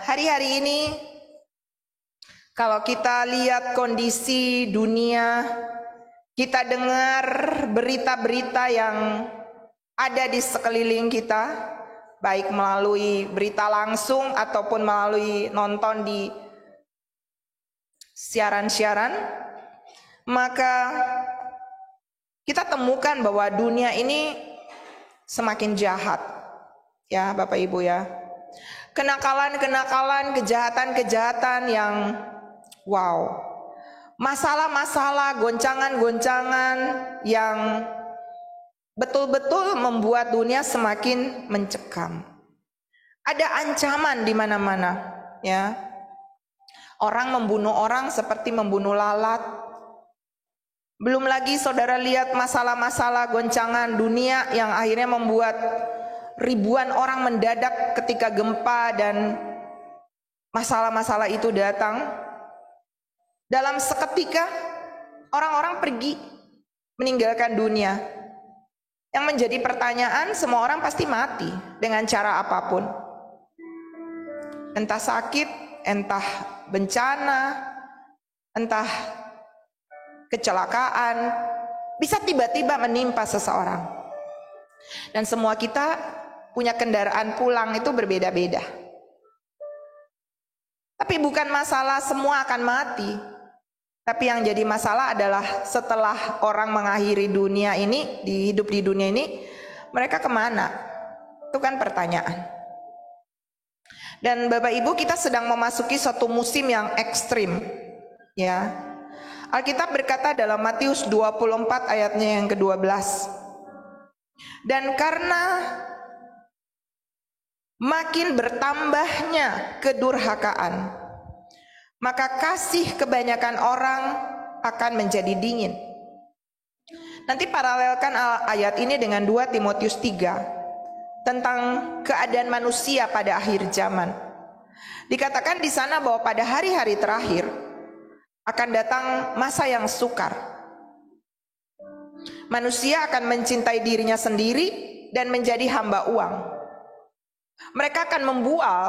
hari-hari ini kalau kita lihat kondisi dunia, kita dengar berita-berita yang ada di sekeliling kita, baik melalui berita langsung ataupun melalui nonton di siaran-siaran, maka kita temukan bahwa dunia ini semakin jahat. Ya, Bapak Ibu ya. Kenakalan-kenakalan, kejahatan-kejahatan yang wow. Masalah-masalah, goncangan-goncangan yang betul-betul membuat dunia semakin mencekam. Ada ancaman di mana-mana, ya. Orang membunuh orang seperti membunuh lalat. Belum lagi saudara lihat masalah-masalah goncangan dunia yang akhirnya membuat ribuan orang mendadak ketika gempa dan masalah-masalah itu datang. Dalam seketika orang-orang pergi meninggalkan dunia. Yang menjadi pertanyaan, semua orang pasti mati dengan cara apapun. Entah sakit, entah bencana, entah kecelakaan, bisa tiba-tiba menimpa seseorang. Dan semua kita punya kendaraan pulang itu berbeda-beda. Tapi bukan masalah semua akan mati. Tapi yang jadi masalah adalah setelah orang mengakhiri dunia ini, hidup di dunia ini, mereka kemana? Itu kan pertanyaan. Dan Bapak Ibu, kita sedang memasuki suatu musim yang ekstrim, ya. Alkitab berkata dalam Matius 24 ayatnya yang ke-12. Dan karena makin bertambahnya kedurhakaan, maka kasih kebanyakan orang akan menjadi dingin. Nanti paralelkan ayat ini dengan 2 Timotius 3 tentang keadaan manusia pada akhir zaman. Dikatakan di sana bahwa pada hari-hari terakhir akan datang masa yang sukar. Manusia akan mencintai dirinya sendiri dan menjadi hamba uang. Mereka akan membual,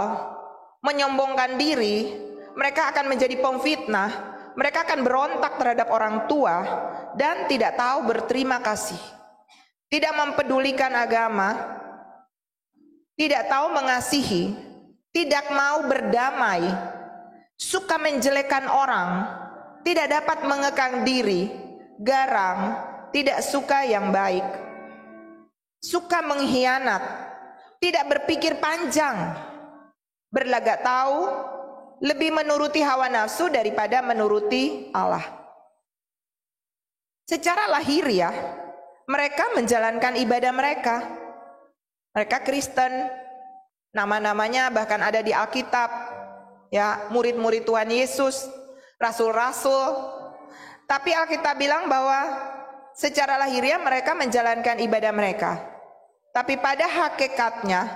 menyombongkan diri, mereka akan menjadi pemfitnah, mereka akan berontak terhadap orang tua dan tidak tahu berterima kasih. Tidak mempedulikan agama, tidak tahu mengasihi, tidak mau berdamai, suka menjelekkan orang, tidak dapat mengekang diri, garang, tidak suka yang baik, suka mengkhianat, tidak berpikir panjang, berlagak tahu, lebih menuruti hawa nafsu daripada menuruti Allah. Secara lahiriah, mereka menjalankan ibadah mereka. Mereka Kristen, nama-namanya bahkan ada di Alkitab, ya, murid-murid Tuhan Yesus, rasul-rasul. Tapi Alkitab bilang bahwa secara lahiriah mereka menjalankan ibadah mereka. Tapi pada hakikatnya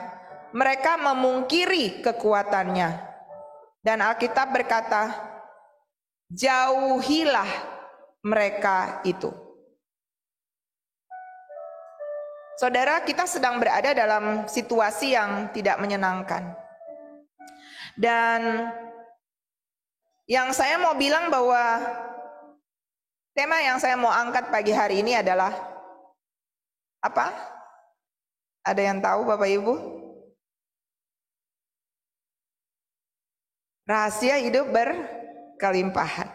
mereka memungkiri kekuatannya. Dan Alkitab berkata, jauhilah mereka itu. Saudara, kita sedang berada dalam situasi yang tidak menyenangkan. Dan yang saya mau bilang bahwa tema yang saya mau angkat pagi hari ini adalah apa? Ada yang tahu Bapak Ibu? Rahasia hidup berkelimpahan.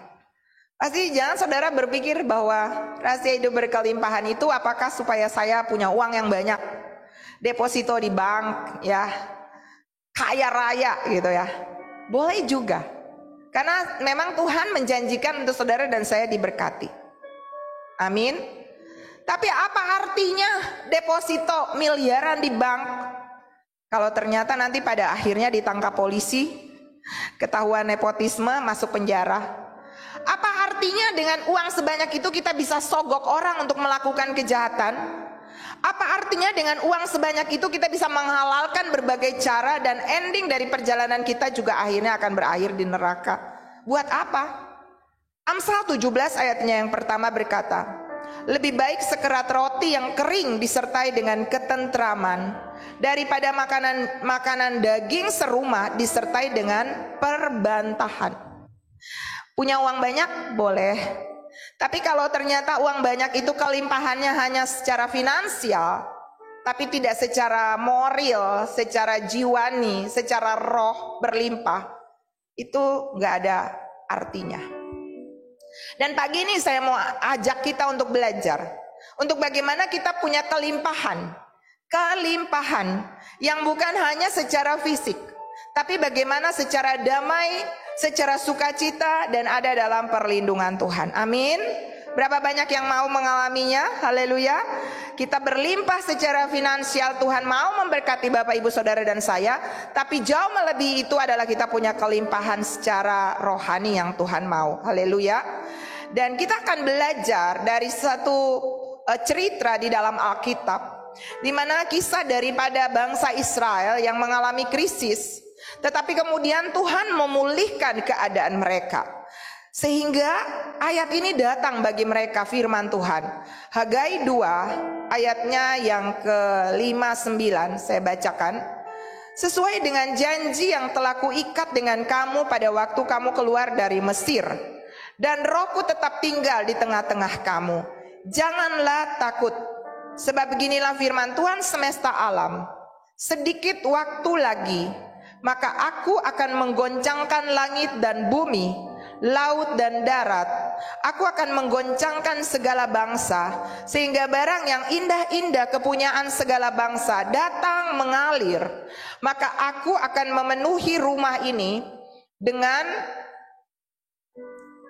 Pasti jangan saudara berpikir bahwa rahasia hidup berkelimpahan itu apakah supaya saya punya uang yang banyak, deposito di bank, ya, kaya raya gitu ya. Boleh juga. Karena memang Tuhan menjanjikan untuk saudara dan saya diberkati. Amin. Tapi apa artinya deposito miliaran di bank kalau ternyata nanti pada akhirnya ditangkap polisi, ketahuan nepotisme, masuk penjara? Apa artinya dengan uang sebanyak itu kita bisa sogok orang untuk melakukan kejahatan? Apa artinya dengan uang sebanyak itu kita bisa menghalalkan berbagai cara dan ending dari perjalanan kita juga akhirnya akan berakhir di neraka? Buat apa? Amsal 17 ayatnya yang pertama berkata, lebih baik sekerat roti yang kering disertai dengan ketentraman daripada makanan daging serumah disertai dengan perbantahan. Punya uang banyak boleh, tapi kalau ternyata uang banyak itu kelimpahannya hanya secara finansial, tapi tidak secara moral, secara jiwani, secara roh berlimpah, itu nggak ada artinya. Dan pagi ini saya mau ajak kita untuk belajar untuk bagaimana kita punya kelimpahan yang bukan hanya secara fisik, tapi bagaimana secara damai, secara sukacita, dan ada dalam perlindungan Tuhan. Amin. Berapa banyak yang mau mengalaminya? Haleluya. Kita berlimpah secara finansial, Tuhan mau memberkati Bapak Ibu Saudara dan saya, tapi jauh melebihi itu adalah kita punya kelimpahan secara rohani yang Tuhan mau. Haleluya. Dan kita akan belajar dari satu cerita di dalam Alkitab, di mana kisah daripada bangsa Israel yang mengalami krisis, tetapi kemudian Tuhan memulihkan keadaan mereka. Sehingga ayat ini datang bagi mereka firman Tuhan. Hagai 2 ayatnya yang ke-5-9 saya bacakan. Sesuai dengan janji yang telah kuikat dengan kamu pada waktu kamu keluar dari Mesir, dan rohku tetap tinggal di tengah-tengah kamu. Janganlah takut, sebab beginilah firman Tuhan semesta alam. Sedikit waktu lagi, maka aku akan menggoncangkan langit dan bumi, laut dan darat. Aku akan menggoncangkan segala bangsa, sehingga barang yang indah-indah kepunyaan segala bangsa datang mengalir. Maka aku akan memenuhi rumah ini dengan,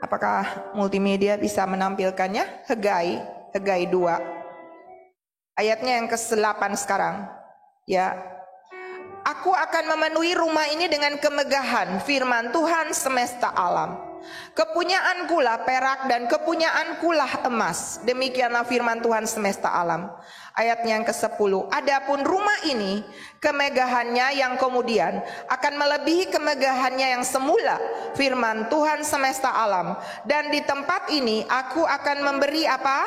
apakah multimedia bisa menampilkannya? Hagai 2 ayatnya yang ke-8 sekarang. Ya, aku akan memenuhi rumah ini dengan kemegahan, firman Tuhan semesta alam. Kepunyaankulah perak dan kepunyaankulah emas. Demikianlah firman Tuhan semesta alam. Ayatnya yang ke-10. Adapun rumah ini, kemegahannya yang kemudian akan melebihi kemegahannya yang semula, firman Tuhan semesta alam. Dan di tempat ini aku akan memberi apa?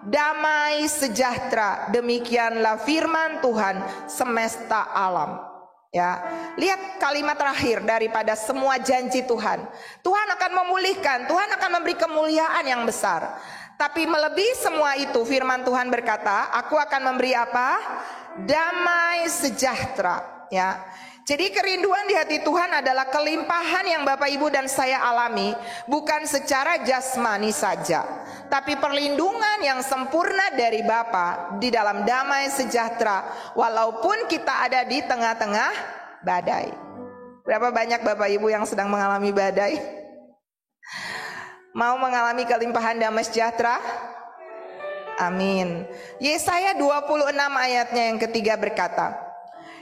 Damai sejahtera. Demikianlah firman Tuhan semesta alam. Ya, lihat kalimat terakhir daripada semua janji Tuhan. Tuhan akan memulihkan, Tuhan akan memberi kemuliaan yang besar. Tapi melebihi semua itu, firman Tuhan berkata, aku akan memberi apa? Damai sejahtera. Ya. Jadi kerinduan di hati Tuhan adalah kelimpahan yang Bapak Ibu dan saya alami, bukan secara jasmani saja, tapi perlindungan yang sempurna dari Bapa di dalam damai sejahtera, walaupun kita ada di tengah-tengah badai. Berapa banyak Bapak Ibu yang sedang mengalami badai? Mau mengalami kelimpahan damai sejahtera? Amin. Yesaya 26 ayatnya yang ketiga berkata,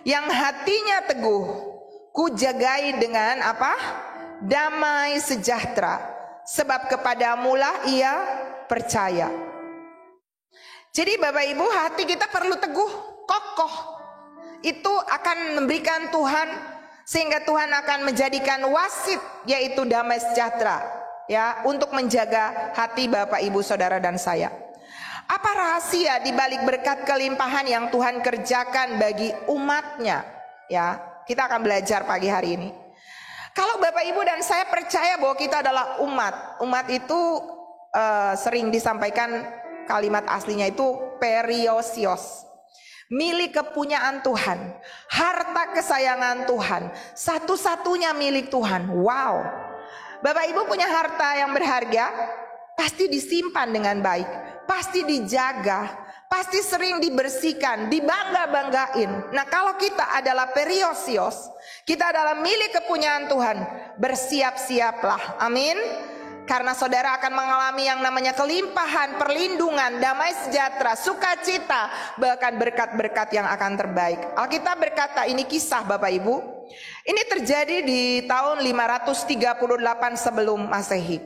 yang hatinya teguh, ku jagai dengan apa? Damai sejahtera, sebab kepadamulah ia percaya. Jadi Bapak Ibu, hati kita perlu teguh, kokoh. Itu akan memberikan Tuhan, sehingga Tuhan akan menjadikan wasit, yaitu damai sejahtera, ya, untuk menjaga hati Bapak Ibu Saudara dan saya. Apa rahasia di balik berkat kelimpahan yang Tuhan kerjakan bagi umatnya? Ya, kita akan belajar pagi hari ini. Kalau Bapak Ibu dan saya percaya bahwa kita adalah umat. Umat itu sering disampaikan kalimat aslinya itu periosios. Milik kepunyaan Tuhan, harta kesayangan Tuhan, satu-satunya milik Tuhan. Wow. Bapak Ibu punya harta yang berharga, pasti disimpan dengan baik, pasti dijaga, pasti sering dibersihkan, dibangga-banggain. Nah, kalau kita adalah periosios, kita adalah milik kepunyaan Tuhan, bersiap-siaplah. Amin. Karena saudara akan mengalami yang namanya kelimpahan, perlindungan, damai sejahtera, sukacita, bahkan berkat-berkat yang akan terbaik. Alkitab berkata, ini kisah Bapak Ibu, ini terjadi di tahun 538 sebelum Masehi.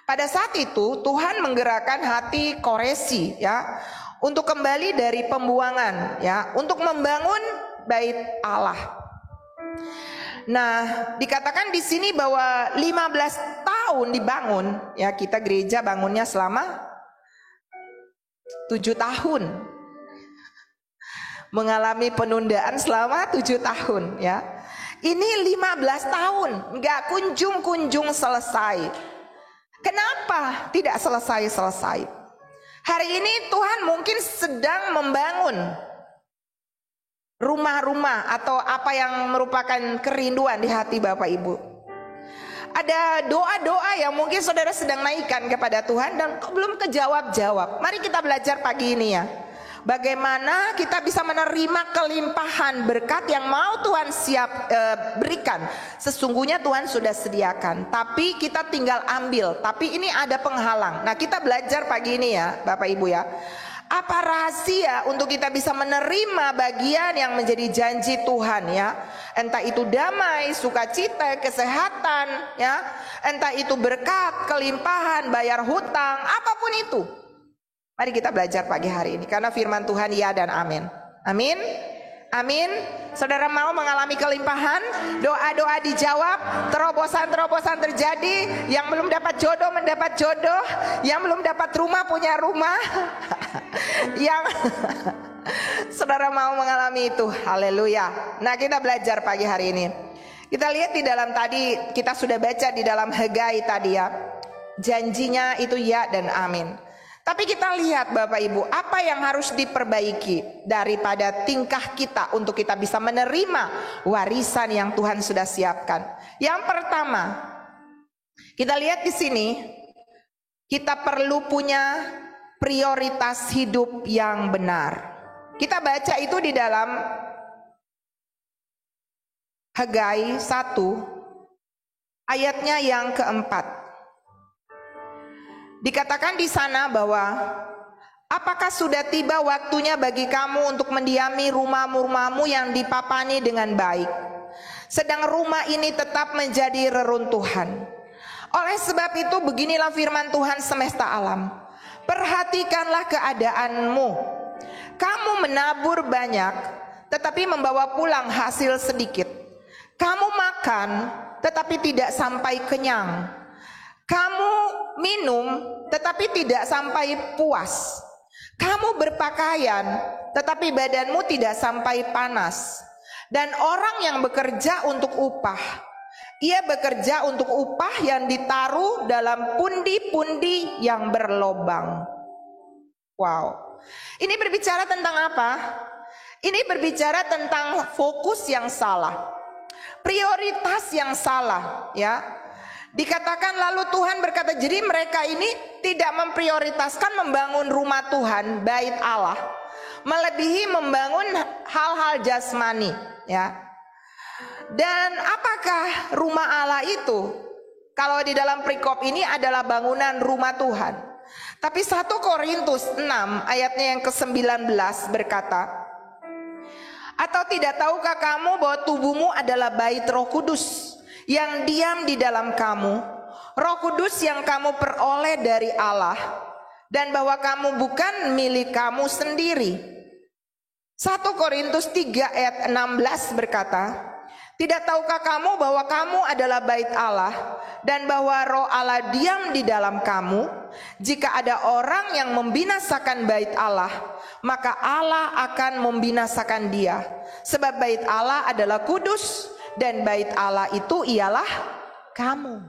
Pada saat itu Tuhan menggerakkan hati Koresi, ya, untuk kembali dari pembuangan, ya, untuk membangun bait Allah. Nah, dikatakan di sini bahwa 15 tahun dibangun, ya, kita gereja bangunnya selama 7 tahun. Mengalami penundaan selama 7 tahun ya. Ini 15 tahun nggak kunjung selesai. Kenapa tidak selesai? Hari ini Tuhan mungkin sedang membangun rumah-rumah atau apa yang merupakan kerinduan di hati Bapak Ibu. Ada doa-doa yang mungkin saudara sedang naikkan kepada Tuhan dan belum kejawab-jawab. Mari kita belajar pagi ini ya. Bagaimana kita bisa menerima kelimpahan berkat yang mau Tuhan berikan. Sesungguhnya Tuhan sudah sediakan, tapi kita tinggal ambil. Tapi ini ada penghalang. Nah, kita belajar pagi ini ya Bapak Ibu ya. Apa rahasia untuk kita bisa menerima bagian yang menjadi janji Tuhan ya? Entah itu damai, sukacita, kesehatan ya, entah itu berkat, kelimpahan, bayar hutang, apapun itu. Mari kita belajar pagi hari ini karena firman Tuhan ya dan amin. Amin. Amin. Saudara mau mengalami kelimpahan, doa-doa dijawab, terobosan-terobosan terjadi, yang belum dapat jodoh mendapat jodoh, yang belum dapat rumah punya rumah. Yang saudara mau mengalami itu. Haleluya. Nah, kita belajar pagi hari ini. Kita lihat di dalam tadi kita sudah baca di dalam Hagai tadi ya. Janjinya itu ya dan amin. Tapi kita lihat Bapak Ibu, apa yang harus diperbaiki daripada tingkah kita untuk kita bisa menerima warisan yang Tuhan sudah siapkan. Yang pertama, kita lihat di sini, kita perlu punya prioritas hidup yang benar. Kita baca itu di dalam Hagai 1 ayatnya yang keempat. Dikatakan di sana bahwa apakah sudah tiba waktunya bagi kamu untuk mendiami rumah-rumahmu yang dipapani dengan baik, sedang rumah ini tetap menjadi reruntuhan. Oleh sebab itu beginilah firman Tuhan semesta alam. Perhatikanlah keadaanmu. Kamu menabur banyak, tetapi membawa pulang hasil sedikit. Kamu makan, tetapi tidak sampai kenyang. Kamu minum, tetapi tidak sampai puas. Kamu berpakaian, tetapi badanmu tidak sampai panas. Dan orang yang bekerja untuk upah, ia bekerja untuk upah yang ditaruh dalam pundi-pundi yang berlobang. Wow. Ini berbicara tentang apa? Ini berbicara tentang fokus yang salah, prioritas yang salah, ya. Dikatakan lalu Tuhan berkata, jadi mereka ini tidak memprioritaskan membangun rumah Tuhan, bait Allah, melebihi membangun hal-hal jasmani, ya. Dan apakah rumah Allah itu? Kalau di dalam perikop ini adalah bangunan rumah Tuhan. Tapi 1 Korintus 6 ayatnya yang ke-19 berkata, atau tidak tahukah kamu bahwa tubuhmu adalah bait Roh Kudus yang diam di dalam kamu, Roh Kudus yang kamu peroleh dari Allah, dan bahwa kamu bukan milik kamu sendiri. 1 Korintus 3 ayat 16 berkata, tidak tahukah kamu bahwa kamu adalah bait Allah, dan bahwa Roh Allah diam di dalam kamu? Jika ada orang yang membinasakan bait Allah, maka Allah akan membinasakan dia. Sebab bait Allah adalah kudus, dan bait Allah itu ialah kamu.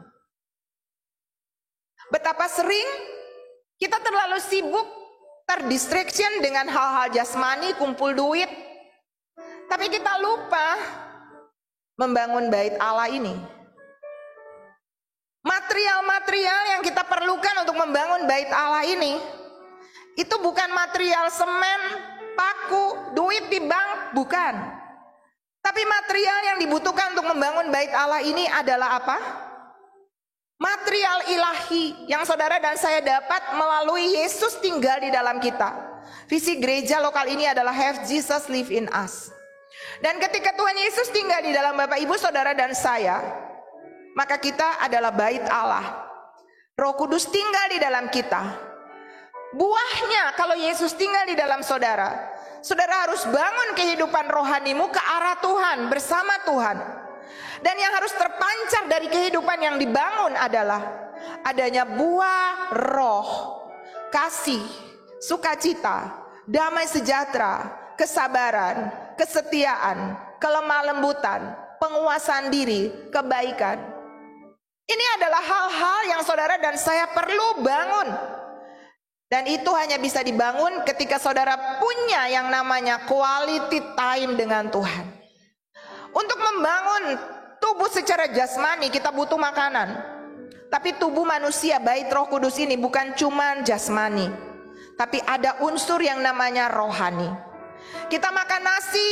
Betapa sering kita terlalu sibuk, terdistraction dengan hal-hal jasmani, kumpul duit, tapi kita lupa membangun bait Allah ini. Material-material yang kita perlukan untuk membangun bait Allah ini, itu bukan material semen, paku, duit di bank, bukan. Tapi material yang dibutuhkan untuk membangun bait Allah ini adalah apa? Material ilahi yang saudara dan saya dapat melalui Yesus tinggal di dalam kita. Visi gereja lokal ini adalah have Jesus live in us. Dan ketika Tuhan Yesus tinggal di dalam Bapak Ibu saudara dan saya, maka kita adalah bait Allah. Roh Kudus tinggal di dalam kita. Buahnya kalau Yesus tinggal di dalam saudara, saudara harus bangun kehidupan rohanimu ke arah Tuhan, bersama Tuhan. Dan yang harus terpancar dari kehidupan yang dibangun adalah adanya buah roh, kasih, sukacita, damai sejahtera, kesabaran, kesetiaan, kelemah lembutan, penguasaan diri, kebaikan. Ini adalah hal-hal yang saudara dan saya perlu bangun. Dan itu hanya bisa dibangun ketika saudara punya yang namanya quality time dengan Tuhan. Untuk membangun tubuh secara jasmani kita butuh makanan. Tapi tubuh manusia bait Roh Kudus ini bukan cuma jasmani, tapi ada unsur yang namanya rohani. Kita makan nasi,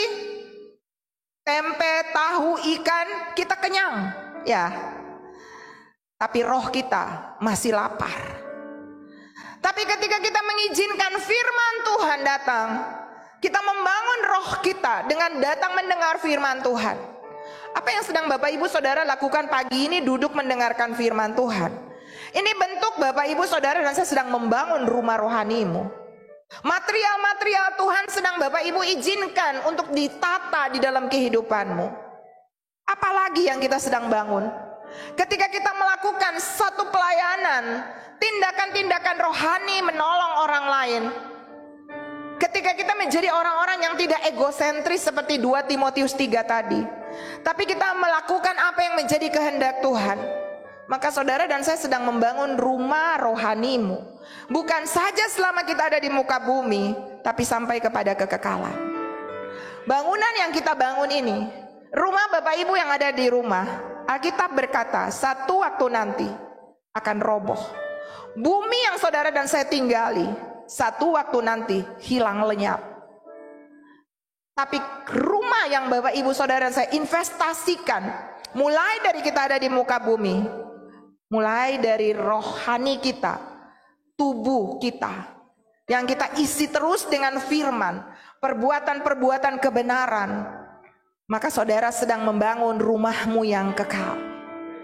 tempe, tahu, ikan, kita kenyang, ya. Tapi roh kita masih lapar. Tapi ketika kita mengizinkan firman Tuhan datang, kita membangun roh kita dengan datang mendengar firman Tuhan. Apa yang sedang Bapak Ibu Saudara lakukan pagi ini? Duduk mendengarkan firman Tuhan. Ini bentuk Bapak Ibu Saudara dan saya sedang membangun rumah rohanimu. Material-material Tuhan sedang Bapak Ibu izinkan untuk ditata di dalam kehidupanmu. Apalagi yang kita sedang bangun? Ketika kita melakukan satu pelayanan, tindakan-tindakan rohani menolong orang lain, ketika kita menjadi orang-orang yang tidak egosentris seperti 2 Timotius 3 tadi, tapi kita melakukan apa yang menjadi kehendak Tuhan, maka saudara dan saya sedang membangun rumah rohanimu. Bukan saja selama kita ada di muka bumi, tapi sampai kepada kekekalan. Bangunan yang kita bangun ini, rumah Bapak Ibu yang ada di rumah, Alkitab berkata satu waktu nanti akan roboh. Bumi yang saudara dan saya tinggali satu waktu nanti hilang lenyap. Tapi rumah yang Bapak Ibu Saudara dan saya investasikan, mulai dari kita ada di muka bumi, mulai dari rohani kita, tubuh kita, yang kita isi terus dengan firman, perbuatan-perbuatan kebenaran, maka saudara sedang membangun rumahmu yang kekal.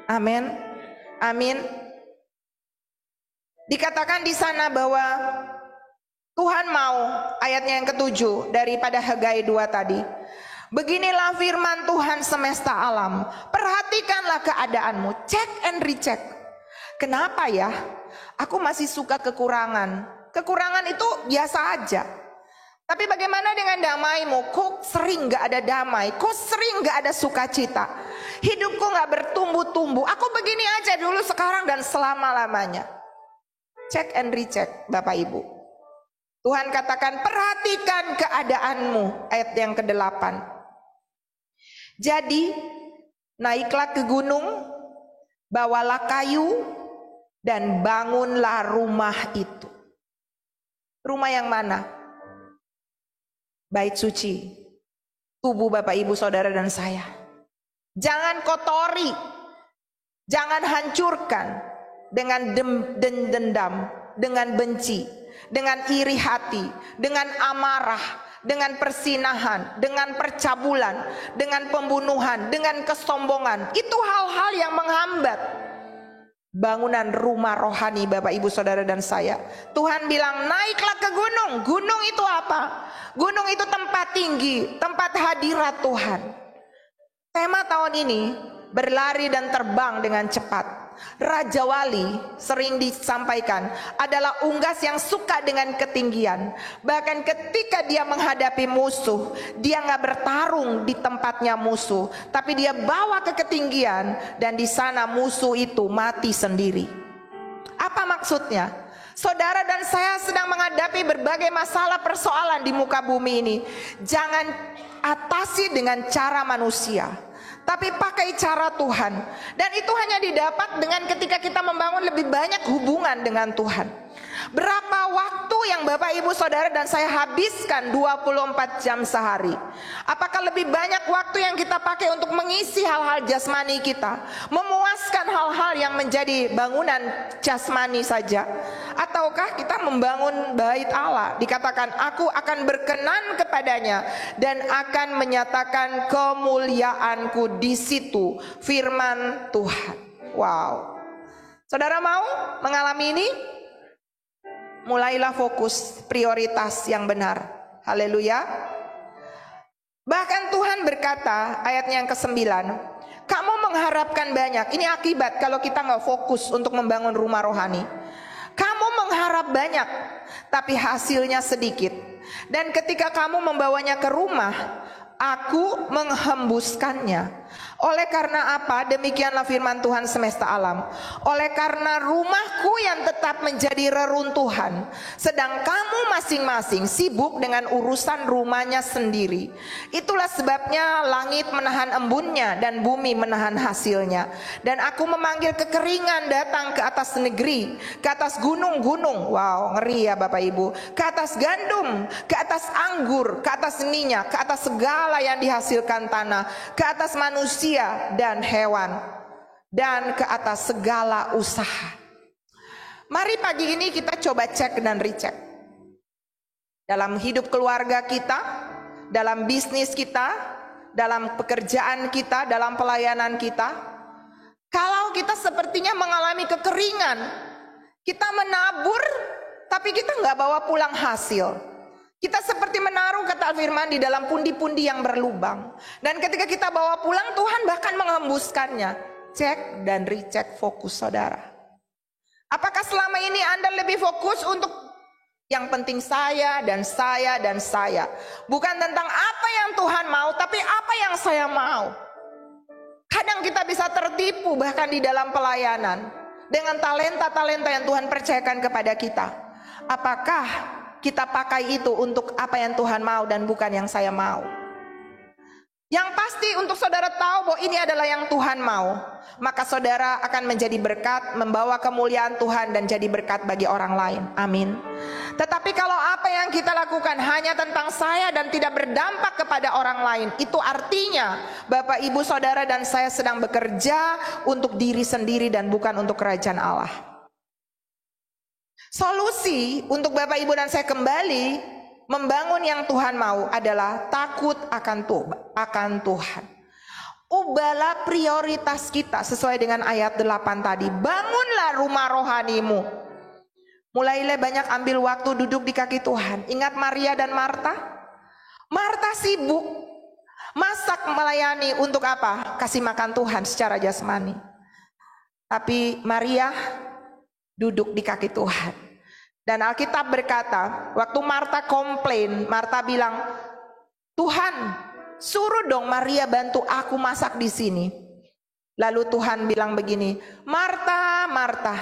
Amin. Amin. Dikatakan di sana bahwa Tuhan mau, ayatnya yang ke-7 daripada Hagai 2 tadi. Beginilah firman Tuhan semesta alam, perhatikanlah keadaanmu, check and recheck. Kenapa ya? Aku masih suka kekurangan. Kekurangan itu biasa aja. Tapi bagaimana dengan damaimu? Kok sering gak ada damai? Kok sering gak ada sukacita? Hidupku gak bertumbuh-tumbuh. Aku begini aja dulu, sekarang, dan selama-lamanya. Check and recheck Bapak Ibu. Tuhan katakan perhatikan keadaanmu, ayat yang ke-8. Jadi naiklah ke gunung, bawalah kayu, dan bangunlah rumah itu. Rumah yang mana? Bait suci, tubuh Bapak Ibu Saudara dan saya. Jangan kotori, jangan hancurkan dengan dendam, dengan benci, dengan iri hati, dengan amarah, dengan persinahan, dengan percabulan, dengan pembunuhan, dengan kesombongan. Itu hal-hal yang menghambat bangunan rumah rohani Bapak Ibu Saudara dan saya. Tuhan bilang naiklah ke gunung. Gunung itu apa? Gunung itu tempat tinggi, tempat hadirat Tuhan. Tema tahun ini berlari dan terbang dengan cepat. Raja Wali sering disampaikan adalah unggas yang suka dengan ketinggian. Bahkan ketika dia menghadapi musuh, dia gak bertarung di tempatnya musuh, tapi dia bawa ke ketinggian, dan di sana musuh itu mati sendiri. Apa maksudnya? Saudara dan saya sedang menghadapi berbagai masalah persoalan di muka bumi ini. Jangan atasi dengan cara manusia, tapi pakai cara Tuhan. Dan itu hanya didapat dengan ketika kita membangun lebih banyak hubungan dengan Tuhan. Berapa waktu yang Bapak Ibu Saudara dan saya habiskan 24 jam sehari? Apakah lebih banyak waktu yang kita pakai untuk mengisi hal-hal jasmani kita, memuaskan hal-hal yang menjadi bangunan jasmani saja? Ataukah kita membangun bait Allah? Dikatakan aku akan berkenan kepadanya dan akan menyatakan kemuliaanku di situ, firman Tuhan. Wow. Saudara mau mengalami ini? Mulailah fokus prioritas yang benar. Haleluya. Bahkan Tuhan berkata, ayatnya yang ke-9, kamu mengharapkan banyak. Ini akibat kalau kita nggak fokus untuk membangun rumah rohani. Kamu mengharapkan harap banyak, tapi hasilnya sedikit. Dan ketika kamu membawanya ke rumah, aku menghembuskannya. Oleh karena apa? Demikianlah firman Tuhan semesta alam. Oleh karena rumahku yang tetap menjadi reruntuhan, sedang kamu masing-masing sibuk dengan urusan rumahnya sendiri. Itulah sebabnya langit menahan embunnya dan bumi menahan hasilnya. Dan aku memanggil kekeringan datang ke atas negeri, ke atas gunung-gunung. Wow, ngeri ya Bapak Ibu. Ke atas gandum, ke atas anggur, ke atas minyak, ke atas segala yang dihasilkan tanah, ke atas manusia dan hewan, dan ke atas segala usaha. Mari pagi ini kita coba cek dan recheck. Dalam hidup keluarga kita, dalam bisnis kita, dalam pekerjaan kita, dalam pelayanan kita. Kalau kita sepertinya mengalami kekeringan, kita menabur tapi kita nggak bawa pulang hasil. Kita seperti menaruh, kata firman, di dalam pundi-pundi yang berlubang. Dan ketika kita bawa pulang, Tuhan bahkan menghembuskannya. Cek dan recheck fokus saudara. Apakah selama ini Anda lebih fokus untuk yang penting saya dan saya dan saya? Bukan tentang apa yang Tuhan mau, tapi apa yang saya mau. Kadang kita bisa tertipu bahkan di dalam pelayanan dengan talenta-talenta yang Tuhan percayakan kepada kita. Apakah kita pakai itu untuk apa yang Tuhan mau dan bukan yang saya mau? Yang pasti untuk saudara tahu bahwa ini adalah yang Tuhan mau, maka saudara akan menjadi berkat, membawa kemuliaan Tuhan dan jadi berkat bagi orang lain. Amin. Tetapi kalau apa yang kita lakukan hanya tentang saya dan tidak berdampak kepada orang lain, itu artinya Bapak Ibu Saudara dan saya sedang bekerja untuk diri sendiri dan bukan untuk kerajaan Allah. Solusi untuk Bapak Ibu dan saya kembali membangun yang Tuhan mau adalah takut akan Tuhan. Ubahlah prioritas kita sesuai dengan ayat 8 tadi. Bangunlah rumah rohanimu. Mulailah banyak ambil waktu duduk di kaki Tuhan. Ingat Maria dan Marta? Marta sibuk masak melayani untuk apa? Kasih makan Tuhan secara jasmani. Tapi Maria duduk di kaki Tuhan. Dan Alkitab berkata, waktu Marta komplain, Marta bilang, Tuhan, suruh dong Maria bantu aku masak di sini. Lalu Tuhan bilang begini, Marta, Marta,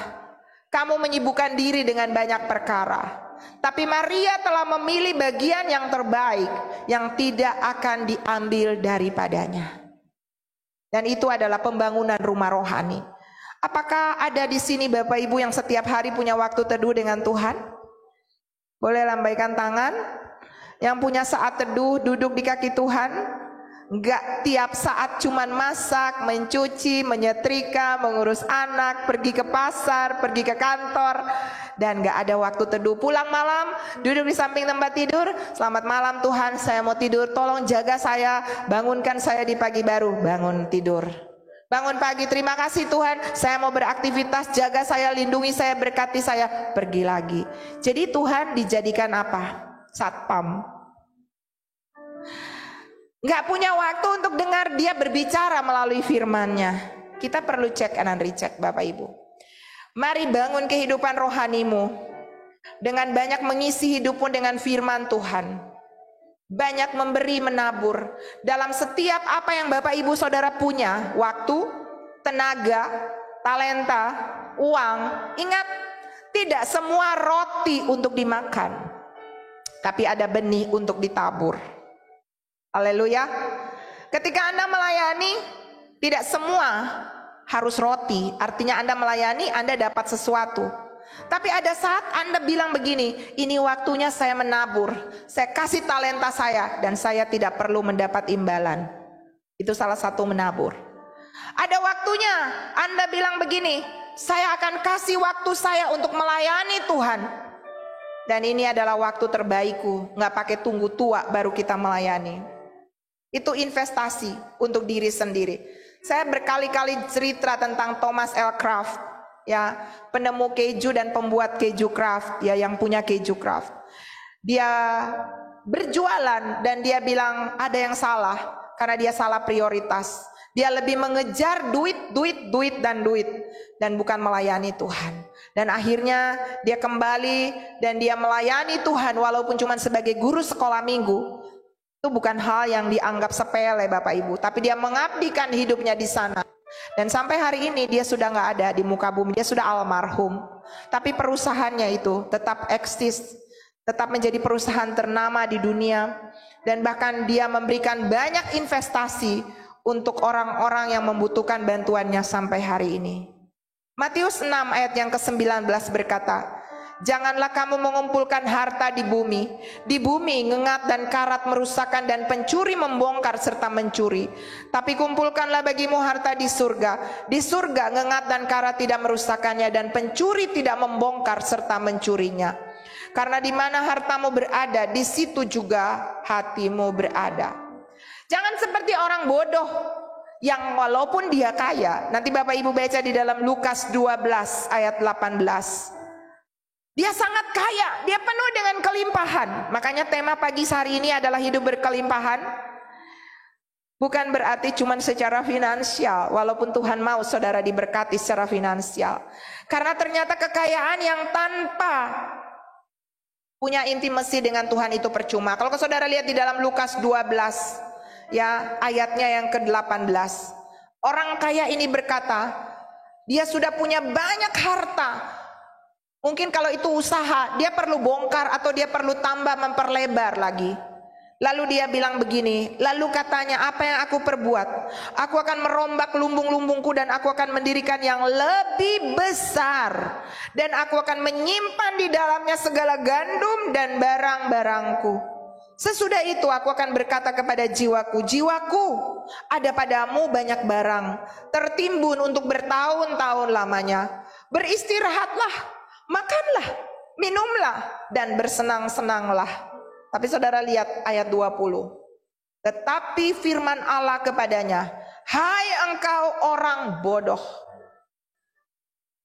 kamu menyibukkan diri dengan banyak perkara. Tapi Maria telah memilih bagian yang terbaik, yang tidak akan diambil daripadanya. Dan itu adalah pembangunan rumah rohani. Apakah ada di sini Bapak Ibu yang setiap hari punya waktu teduh dengan Tuhan? Boleh lambaikan tangan. Yang punya saat teduh duduk di kaki Tuhan. Enggak tiap saat cuman masak, mencuci, menyetrika, mengurus anak, pergi ke pasar, pergi ke kantor, dan enggak ada waktu teduh. Pulang malam duduk di samping tempat tidur. Selamat malam Tuhan, saya mau tidur, tolong jaga saya, bangunkan saya di pagi baru. Bangun tidur. Bangun pagi, terima kasih Tuhan, saya mau beraktivitas, jaga saya, lindungi saya, berkati saya, pergi lagi. Jadi Tuhan dijadikan apa? Satpam. Gak punya waktu untuk dengar dia berbicara melalui firman-Nya. Kita perlu cek and recheck Bapak Ibu. Mari bangun kehidupan rohanimu dengan banyak mengisi hidupmu dengan firman Tuhan. Banyak memberi, menabur dalam setiap apa yang Bapak Ibu Saudara punya, waktu, tenaga, talenta, uang. Ingat, tidak semua roti untuk dimakan, tapi ada benih untuk ditabur. Haleluya. Ketika Anda melayani, tidak semua harus roti, artinya Anda melayani, Anda dapat sesuatu. Tapi ada saat Anda bilang begini, ini waktunya saya menabur, saya kasih talenta saya, dan saya tidak perlu mendapat imbalan. Itu salah satu menabur. Ada waktunya Anda bilang begini, saya akan kasih waktu saya untuk melayani Tuhan, dan ini adalah waktu terbaikku, nggak pakai tunggu tua baru kita melayani. Itu investasi untuk diri sendiri. Saya berkali-kali cerita tentang Thomas L. Kraft, ya, penemu keju dan pembuat keju Kraft, ya, yang punya keju Kraft. Dia berjualan dan dia bilang ada yang salah karena dia salah prioritas. Dia lebih mengejar duit, dan bukan melayani Tuhan. Dan akhirnya dia kembali dan dia melayani Tuhan walaupun cuma sebagai guru sekolah minggu. Itu bukan hal yang dianggap sepele Bapak Ibu, tapi dia mengabdikan hidupnya di sana. Dan sampai hari ini dia sudah nggak ada di muka bumi, dia sudah almarhum. Tapi perusahaannya itu tetap eksis, tetap menjadi perusahaan ternama di dunia. Dan bahkan dia memberikan banyak investasi untuk orang-orang yang membutuhkan bantuannya sampai hari ini. Matius 6 ayat yang ke-19 berkata, janganlah kamu mengumpulkan harta di bumi. Di bumi ngengat dan karat merusakkan dan pencuri membongkar serta mencuri. Tapi kumpulkanlah bagimu harta di surga. Di surga ngengat dan karat tidak merusakkannya dan pencuri tidak membongkar serta mencurinya. Karena di mana hartamu berada, di situ juga hatimu berada. Jangan seperti orang bodoh yang walaupun dia kaya, nanti Bapak Ibu baca di dalam Lukas 12 ayat 18. Dia sangat kaya, dia penuh dengan kelimpahan. Makanya tema pagi hari ini adalah hidup berkelimpahan. Bukan berarti cuma secara finansial, walaupun Tuhan mau saudara diberkati secara finansial. Karena ternyata kekayaan yang tanpa punya intimasi dengan Tuhan itu percuma. Kalau saudara lihat di dalam Lukas 12 ya ayatnya yang ke-18. Orang kaya ini berkata, dia sudah punya banyak harta. Mungkin kalau itu usaha, dia perlu bongkar atau dia perlu tambah memperlebar lagi. Lalu dia bilang begini, lalu katanya, apa yang aku perbuat? Aku akan merombak lumbung-lumbungku dan aku akan mendirikan yang lebih besar. Dan aku akan menyimpan di dalamnya segala gandum dan barang-barangku. Sesudah itu aku akan berkata kepada jiwaku, jiwaku, ada padamu banyak barang, tertimbun untuk bertahun-tahun lamanya. Beristirahatlah, makanlah, minumlah, dan bersenang-senanglah. Tapi saudara lihat ayat 20. Tetapi firman Allah kepadanya, hai engkau orang bodoh.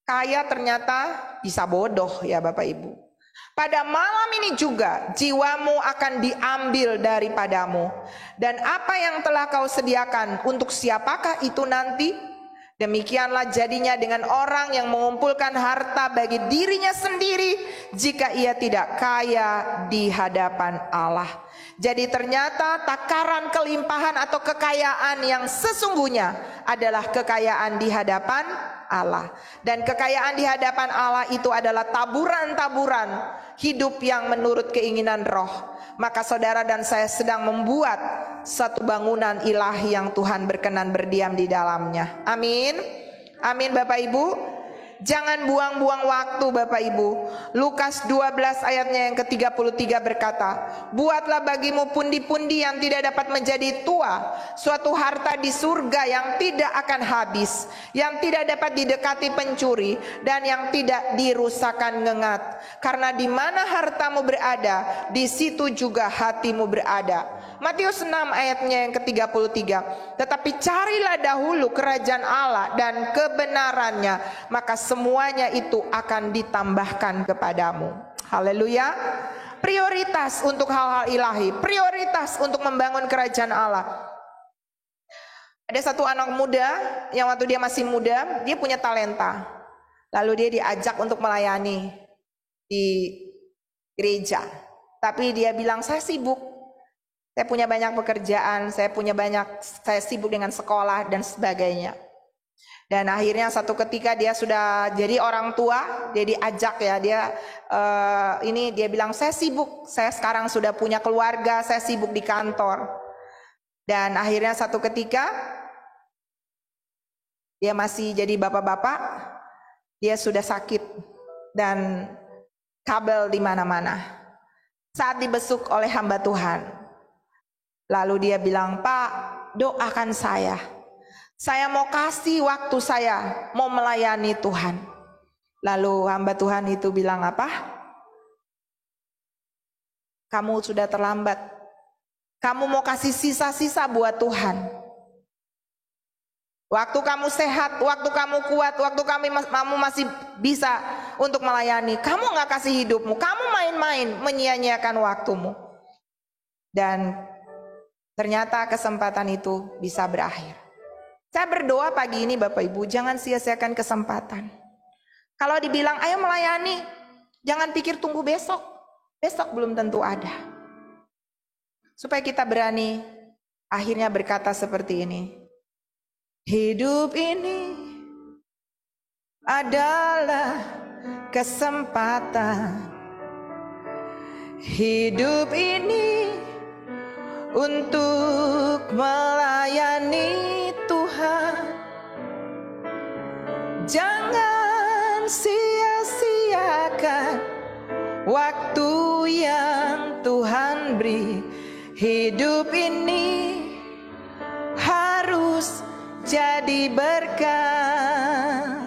Kaya ternyata bisa bodoh ya Bapak Ibu. Pada malam ini juga jiwamu akan diambil daripadamu. Dan apa yang telah kau sediakan, untuk siapakah itu nanti? Demikianlah jadinya dengan orang yang mengumpulkan harta bagi dirinya sendiri, jika ia tidak kaya di hadapan Allah. Jadi ternyata takaran kelimpahan atau kekayaan yang sesungguhnya adalah kekayaan di hadapan Allah. Dan kekayaan di hadapan Allah itu adalah taburan-taburan hidup yang menurut keinginan roh. Maka saudara dan saya sedang membuat satu bangunan ilahi yang Tuhan berkenan berdiam di dalamnya. Amin. Amin Bapak Ibu. Jangan buang-buang waktu Bapak Ibu. Lukas 12 ayatnya yang ke-33 berkata, buatlah bagimu pundi-pundi yang tidak dapat menjadi tua, suatu harta di surga yang tidak akan habis, yang tidak dapat didekati pencuri, dan yang tidak dirusakkan ngengat. Karena di mana hartamu berada, di situ juga hatimu berada. Matius 6 ayatnya yang ke-33. Tetapi carilah dahulu kerajaan Allah dan kebenarannya, maka semuanya itu akan ditambahkan kepadamu. Haleluya. Prioritas untuk hal-hal ilahi, prioritas untuk membangun kerajaan Allah. Ada satu anak muda yang waktu dia masih muda, dia punya talenta. Lalu dia diajak untuk melayani di gereja. Tapi dia bilang, saya sibuk. Saya punya banyak pekerjaan, saya sibuk dengan sekolah dan sebagainya. Dan akhirnya satu ketika dia sudah jadi orang tua, dia diajak ya, dia bilang, saya sibuk, saya sekarang sudah punya keluarga, saya sibuk di kantor. Dan akhirnya satu ketika dia masih jadi bapak-bapak, dia sudah sakit dan kabel di mana-mana. Saat dibesuk oleh hamba Tuhan, lalu dia bilang, Pak, doakan saya. Saya mau kasih waktu saya, mau melayani Tuhan. Lalu hamba Tuhan itu bilang apa? Kamu sudah terlambat. Kamu mau kasih sisa-sisa buat Tuhan. Waktu kamu sehat, waktu kamu kuat, waktu kamu masih bisa untuk melayani, kamu gak kasih hidupmu, kamu main-main, menyia-nyiakan waktumu. Dan ternyata kesempatan itu bisa berakhir. Saya berdoa pagi ini Bapak Ibu, jangan sia-siakan kesempatan. Kalau dibilang ayo melayani, jangan pikir tunggu besok. Besok belum tentu ada. Supaya kita berani akhirnya berkata seperti ini. Hidup ini adalah kesempatan. Hidup ini untuk melayani Tuhan. Jangan sia-siakan waktu yang Tuhan beri. Hidup ini harus jadi berkat.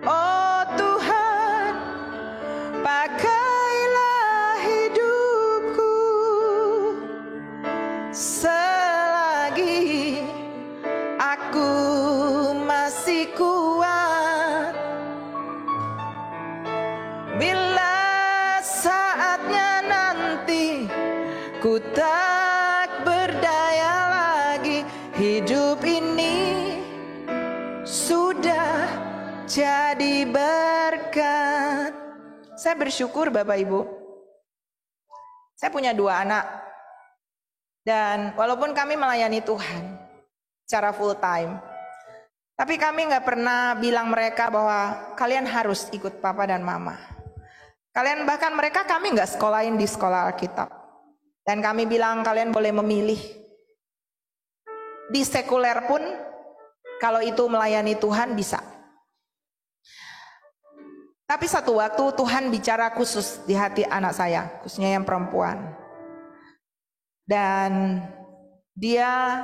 Oh Tuhan, pakailah hidupku selagi aku masih kuat. Bila saatnya nanti ku tak berdaya lagi, hidup ini sudah jadi berkat. Saya bersyukur Bapak Ibu. Saya punya 2 anak. Dan walaupun kami melayani Tuhan secara full time, tapi kami gak pernah bilang mereka bahwa kalian harus ikut papa dan mama. Kalian bahkan mereka kami gak sekolahin di sekolah Alkitab. Dan kami bilang kalian boleh memilih. Di sekuler pun kalau itu melayani Tuhan bisa. Tapi satu waktu Tuhan bicara khusus di hati anak saya, khususnya yang perempuan. Dan dia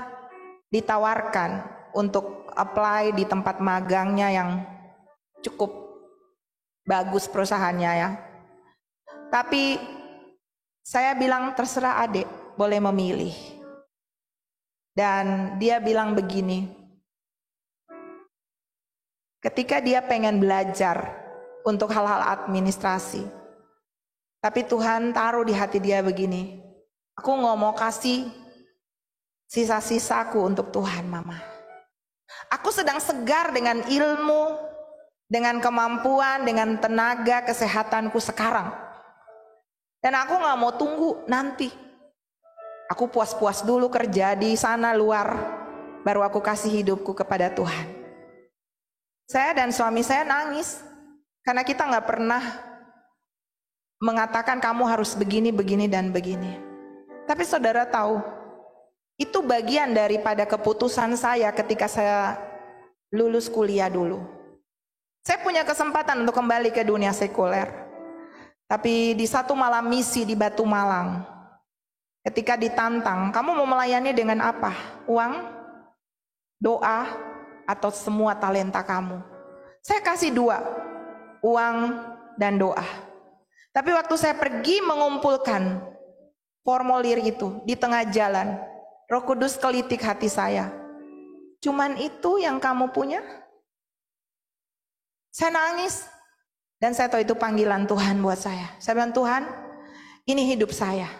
ditawarkan untuk apply di tempat magangnya yang cukup bagus perusahaannya ya. Tapi saya bilang terserah adik, boleh memilih. Dan dia bilang begini, ketika dia pengen belajar untuk hal-hal administrasi, tapi Tuhan taruh di hati dia begini, aku nggak mau kasih sisa-sisaku untuk Tuhan mama. Aku sedang segar dengan ilmu, dengan kemampuan, dengan tenaga kesehatanku sekarang. Dan aku gak mau tunggu nanti. Aku puas-puas dulu kerja di sana luar, baru aku kasih hidupku kepada Tuhan. Saya dan suami saya nangis, karena kita gak pernah mengatakan kamu harus begini, begini, dan begini. Tapi saudara tahu, itu bagian daripada keputusan saya ketika saya lulus kuliah dulu. Saya punya kesempatan untuk kembali ke dunia sekuler. Tapi di satu malam misi di Batu Malang, ketika ditantang, kamu mau melayani dengan apa? Uang, doa, atau semua talenta kamu? Saya kasih 2, uang dan doa. Tapi waktu saya pergi mengumpulkan formulir itu di tengah jalan, Roh Kudus kelitik hati saya. Cuman itu yang kamu punya? Saya nangis. Dan saya tahu itu panggilan Tuhan buat saya. Saya bilang, Tuhan, ini hidup saya.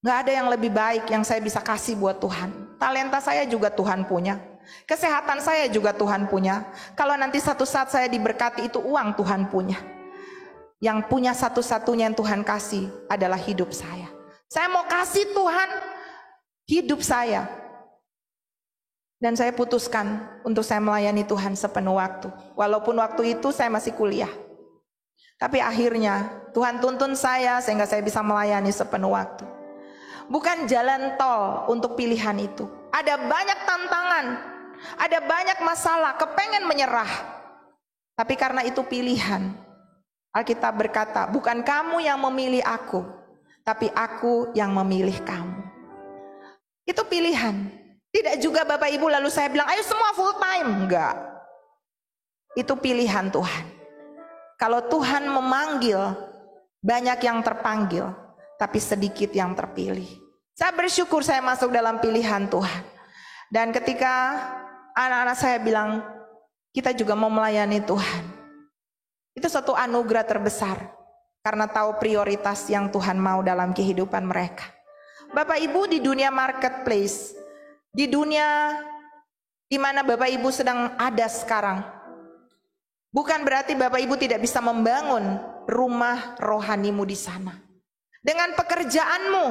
Gak ada yang lebih baik yang saya bisa kasih buat Tuhan. Talenta saya juga Tuhan punya. Kesehatan saya juga Tuhan punya. Kalau nanti satu saat saya diberkati, itu uang Tuhan punya. Yang punya satu-satunya yang Tuhan kasih adalah hidup saya. Saya mau kasih Tuhan hidup saya. Dan saya putuskan untuk saya melayani Tuhan sepenuh waktu. Walaupun waktu itu saya masih kuliah. Tapi akhirnya Tuhan tuntun saya sehingga saya bisa melayani sepenuh waktu. Bukan jalan tol untuk pilihan itu. Ada banyak tantangan, ada banyak masalah, kepengen menyerah. Tapi karena itu pilihan. Alkitab berkata, bukan kamu yang memilih aku, tapi aku yang memilih kamu. Itu pilihan. Tidak juga Bapak Ibu lalu saya bilang, ayo semua full time. Enggak. Itu pilihan Tuhan. Kalau Tuhan memanggil, banyak yang terpanggil, tapi sedikit yang terpilih. Saya bersyukur saya masuk dalam pilihan Tuhan. Dan ketika anak-anak saya bilang, kita juga mau melayani Tuhan. Itu suatu anugerah terbesar, karena tahu prioritas yang Tuhan mau dalam kehidupan mereka. Bapak Ibu, di dunia marketplace, di dunia di mana Bapak Ibu sedang ada sekarang. Bukan berarti Bapak Ibu tidak bisa membangun rumah rohanimu di sana. Dengan pekerjaanmu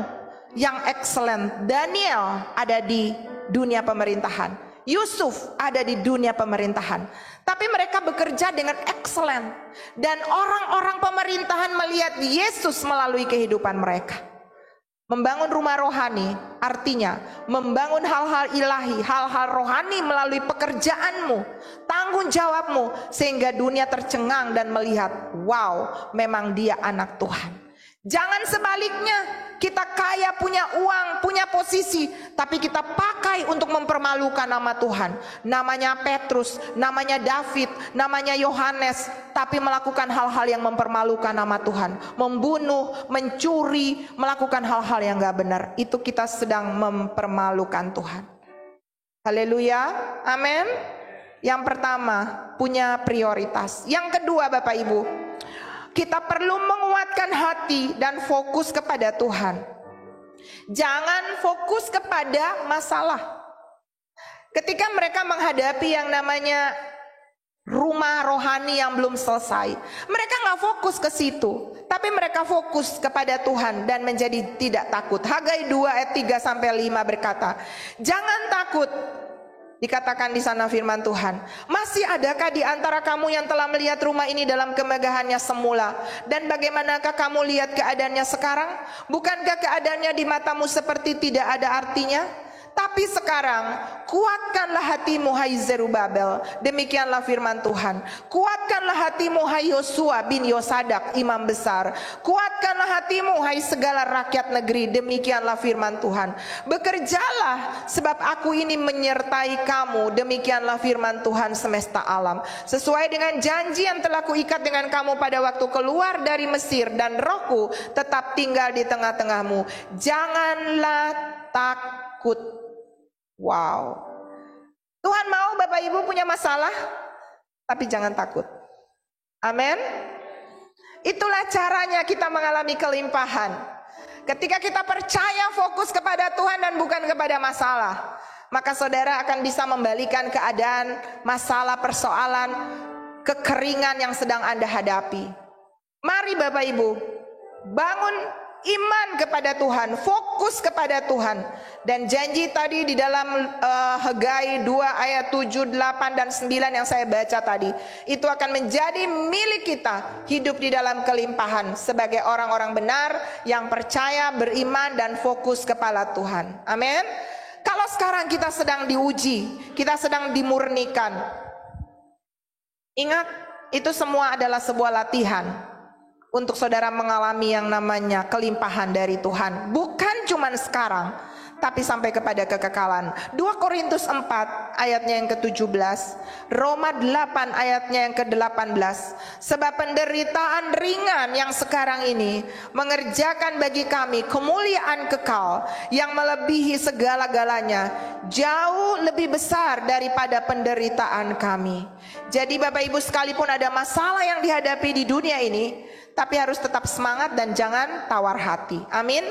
yang excellent, Daniel ada di dunia pemerintahan, Yusuf ada di dunia pemerintahan, tapi mereka bekerja dengan excellent, dan orang-orang pemerintahan melihat Yesus melalui kehidupan mereka. Membangun rumah rohani artinya membangun hal-hal ilahi, hal-hal rohani melalui pekerjaanmu, tanggung jawabmu, sehingga dunia tercengang dan melihat, wow, memang dia anak Tuhan. Jangan sebaliknya, kita kaya, punya uang, punya posisi, tapi kita pakai untuk mempermalukan nama Tuhan. Namanya Petrus, namanya David, namanya Yohanes, tapi melakukan hal-hal yang mempermalukan nama Tuhan. Membunuh, mencuri, melakukan hal-hal yang gak benar. Itu kita sedang mempermalukan Tuhan. Haleluya, amin. Yang pertama, punya prioritas. Yang kedua, Bapak Ibu, kita perlu menguatkan hati dan fokus kepada Tuhan. Jangan fokus kepada masalah. Ketika mereka menghadapi yang namanya rumah rohani yang belum selesai, mereka gak fokus ke situ, tapi mereka fokus kepada Tuhan dan menjadi tidak takut. Hagai 2 ayat 3-5 berkata, jangan takut. Dikatakan di sana firman Tuhan, masih adakah di antara kamu yang telah melihat rumah ini dalam kemegahannya semula? Dan bagaimanakah kamu lihat keadaannya sekarang? Bukankah keadaannya di matamu seperti tidak ada artinya? Tapi sekarang kuatkanlah hatimu hai Zerubabel, demikianlah firman Tuhan. Kuatkanlah hatimu hai Yosua bin Yosadak imam besar. Kuatkanlah hatimu hai segala rakyat negeri, demikianlah firman Tuhan. Bekerjalah sebab aku ini menyertai kamu, demikianlah firman Tuhan semesta alam. Sesuai dengan janji yang telah kuikat dengan kamu pada waktu keluar dari Mesir, dan rohku tetap tinggal di tengah-tengahmu. Janganlah takut. Wow, Tuhan mau Bapak Ibu punya masalah, tapi jangan takut. Amin. Itulah caranya kita mengalami kelimpahan. Ketika kita percaya fokus kepada Tuhan dan bukan kepada masalah, maka saudara akan bisa membalikan keadaan, masalah, persoalan, kekeringan yang sedang Anda hadapi. Mari Bapak Ibu, bangun iman kepada Tuhan, fokus kepada Tuhan. Dan janji tadi di dalam Hagai 2 ayat 7, 8 dan 9 yang saya baca tadi, itu akan menjadi milik kita, hidup di dalam kelimpahan sebagai orang-orang benar yang percaya, beriman dan fokus kepada Tuhan. Amin. Kalau sekarang kita sedang diuji, kita sedang dimurnikan, ingat, itu semua adalah sebuah latihan untuk saudara mengalami yang namanya kelimpahan dari Tuhan. Bukan cuma sekarang, tapi sampai kepada kekekalan. 2 Korintus 4 ayatnya yang ke-17, Roma 8 ayatnya yang ke-18. Sebab penderitaan ringan yang sekarang ini mengerjakan bagi kami kemuliaan kekal yang melebihi segala-galanya, jauh lebih besar daripada penderitaan kami. Jadi Bapak Ibu, sekalipun ada masalah yang dihadapi di dunia ini, tapi harus tetap semangat dan jangan tawar hati. Amin.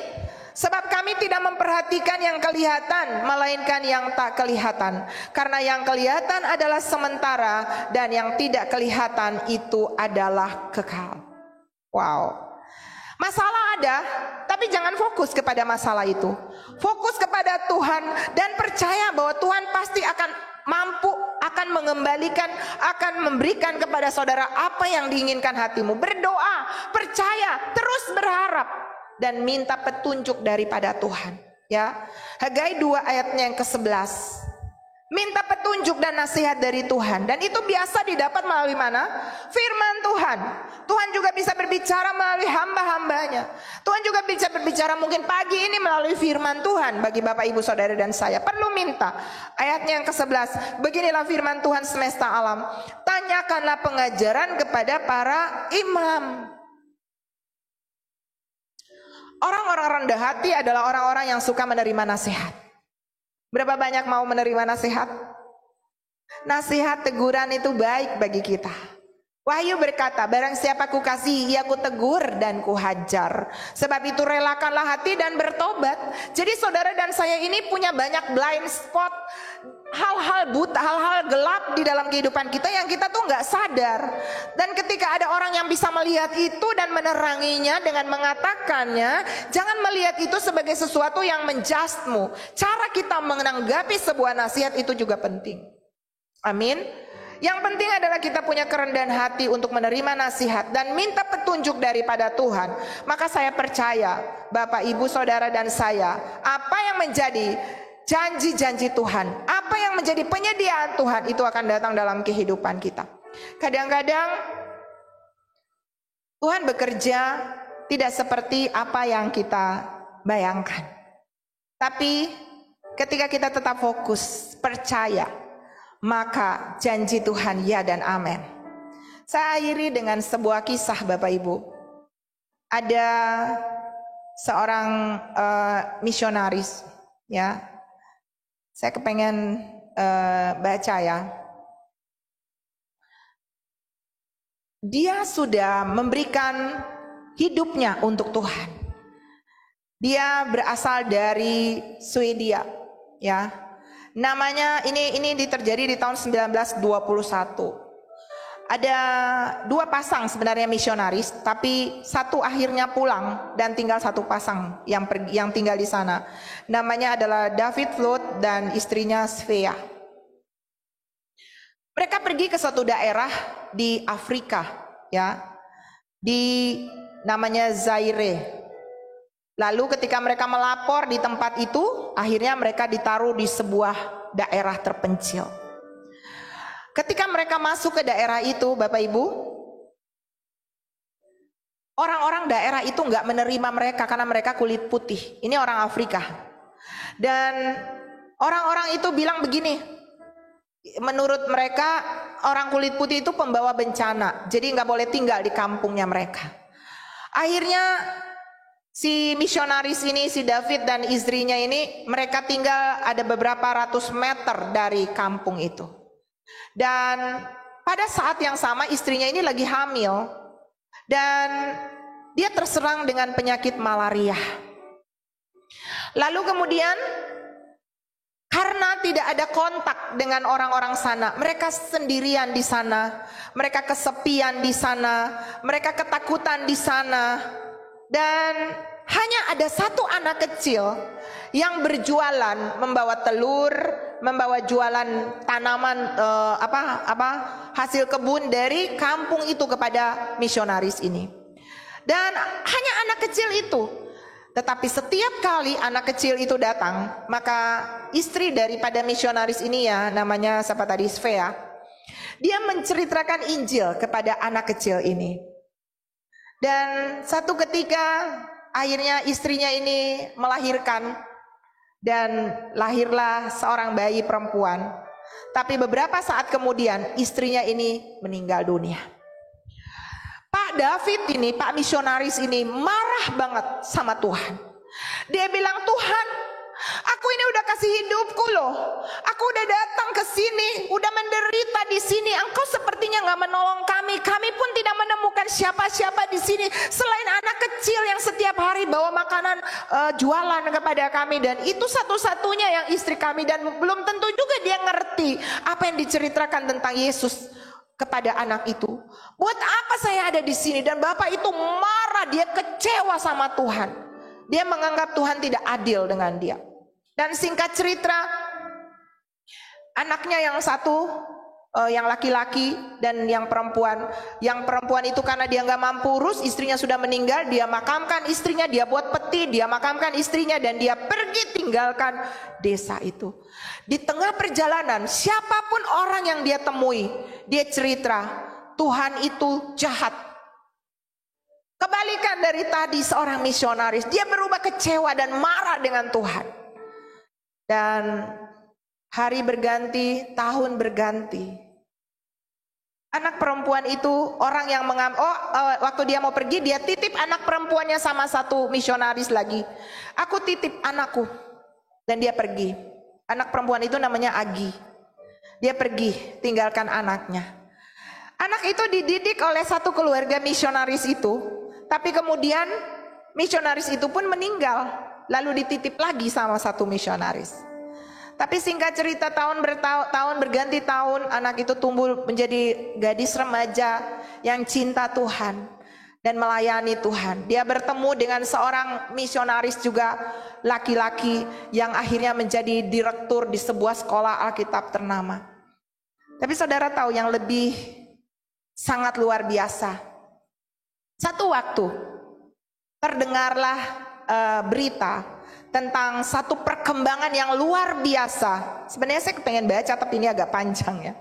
Sebab kami tidak memperhatikan yang kelihatan, melainkan yang tak kelihatan. Karena yang kelihatan adalah sementara, dan yang tidak kelihatan itu adalah kekal. Wow. Masalah ada, tapi jangan fokus kepada masalah itu. Fokus kepada Tuhan dan percaya bahwa Tuhan pasti akan mampu, akan mengembalikan, akan memberikan kepada saudara apa yang diinginkan hatimu. Berdoa, percaya, terus berharap dan minta petunjuk daripada Tuhan. Ya, Hagai 2 ayatnya yang ke-11. Minta petunjuk dan nasihat dari Tuhan, dan itu biasa didapat melalui mana? Firman Tuhan. Tuhan juga bisa berbicara melalui hamba-hambanya. Tuhan juga bisa berbicara mungkin pagi ini melalui firman Tuhan bagi Bapak Ibu Saudara dan saya. Perlu minta. Ayatnya yang ke-11. Beginilah firman Tuhan semesta alam. Tanyakanlah pengajaran kepada para imam. Orang-orang rendah hati adalah orang-orang yang suka menerima nasihat. Berapa banyak mau menerima nasihat? Nasihat, teguran itu baik bagi kita. Wahyu berkata, barang siapa kukasihi ia kutegur dan kuhajar. Sebab itu relakanlah hati dan bertobat. Jadi saudara dan saya ini punya banyak blind spot, hal-hal buta, hal-hal gelap di dalam kehidupan kita yang kita tuh nggak sadar. Dan ketika ada orang yang bisa melihat itu dan meneranginya dengan mengatakannya, jangan melihat itu sebagai sesuatu yang menjudgemu. Cara kita menanggapi sebuah nasihat itu juga penting. Amin. Yang penting adalah kita punya kerendahan hati untuk menerima nasihat dan minta petunjuk daripada Tuhan. Maka saya percaya, Bapak, Ibu, Saudara dan saya, apa yang menjadi janji-janji Tuhan, apa yang menjadi penyediaan Tuhan itu akan datang dalam kehidupan kita. Kadang-kadang Tuhan bekerja tidak seperti apa yang kita bayangkan. Tapi ketika kita tetap fokus, percaya, maka janji Tuhan ya dan amin. Saya akhiri dengan sebuah kisah, Bapak Ibu. Ada seorang misionaris, ya. Saya kepengen baca ya. Dia sudah memberikan hidupnya untuk Tuhan. Dia berasal dari Swedia, ya. Namanya ini terjadi di tahun 1921. Ada 2 pasang sebenarnya misionaris, tapi satu akhirnya pulang dan tinggal 1 pasang yang tinggal di sana. Namanya adalah David Flood dan istrinya Svea. Mereka pergi ke suatu daerah di Afrika, ya, di namanya Zaire. Lalu ketika mereka melapor di tempat itu, akhirnya mereka ditaruh di sebuah daerah terpencil. Ketika mereka masuk ke daerah itu, Bapak Ibu, orang-orang daerah itu nggak menerima mereka karena mereka kulit putih. Ini orang Afrika. Dan orang-orang itu bilang begini, menurut mereka orang kulit putih itu pembawa bencana, jadi nggak boleh tinggal di kampungnya mereka. Akhirnya si misionaris ini, si David dan istrinya ini, mereka tinggal ada beberapa ratus meter dari kampung itu. Dan pada saat yang sama istrinya ini lagi hamil. Dan dia terserang dengan penyakit malaria. Lalu kemudian karena tidak ada kontak dengan orang-orang sana, mereka sendirian di sana, mereka kesepian di sana, mereka ketakutan di sana. Dan hanya ada 1 anak kecil yang berjualan, membawa telur, membawa jualan tanaman hasil kebun dari kampung itu kepada misionaris ini. Dan hanya anak kecil itu. Tetapi setiap kali anak kecil itu datang, maka istri daripada misionaris ini, ya, namanya siapa tadi, Svea, dia menceritakan Injil kepada anak kecil ini. Dan satu ketika akhirnya istrinya ini melahirkan dan lahirlah seorang bayi perempuan. Tapi beberapa saat kemudian istrinya ini meninggal dunia. Pak David ini, Pak misionaris ini marah banget sama Tuhan. Dia bilang, Tuhan, aku ini udah kasih hidupku loh. Aku udah datang ke sini, udah menderita di sini. Engkau sepertinya nggak menolong kami. Kami pun tidak menemukan siapa-siapa di sini selain anak kecil yang setiap hari bawa makanan jualan kepada kami. Dan itu satu-satunya yang istri kami. Dan belum tentu juga dia ngerti apa yang diceritakan tentang Yesus kepada anak itu. Buat apa saya ada di sini? Dan bapak itu marah, dia kecewa sama Tuhan. Dia menganggap Tuhan tidak adil dengan dia. Dan singkat cerita, anaknya yang satu, yang laki-laki dan yang perempuan itu karena dia nggak mampu urus, istrinya sudah meninggal, dia makamkan istrinya, dia buat peti, dia makamkan istrinya, dan dia pergi tinggalkan desa itu. Di tengah perjalanan, siapapun orang yang dia temui, dia cerita, Tuhan itu jahat. Kebalikan dari tadi seorang misionaris, dia berubah kecewa dan marah dengan Tuhan. Dan hari berganti, tahun berganti. Anak perempuan itu orang yang waktu dia mau pergi, dia titip anak perempuannya sama satu misionaris lagi. Aku titip anakku. Dan dia pergi. Anak perempuan itu namanya Agi. Dia pergi, tinggalkan anaknya. Anak itu dididik oleh satu keluarga misionaris itu, tapi kemudian misionaris itu pun meninggal, lalu dititip lagi sama satu misionaris. Tapi singkat cerita, tahun berganti tahun, anak itu tumbuh menjadi gadis remaja yang cinta Tuhan dan melayani Tuhan. Dia bertemu dengan seorang misionaris juga, laki-laki yang akhirnya menjadi direktur di sebuah sekolah Alkitab ternama. Tapi saudara tahu yang lebih sangat luar biasa. Satu waktu terdengarlah berita tentang satu perkembangan yang luar biasa. Sebenarnya saya pengen baca tapi ini agak panjang ya.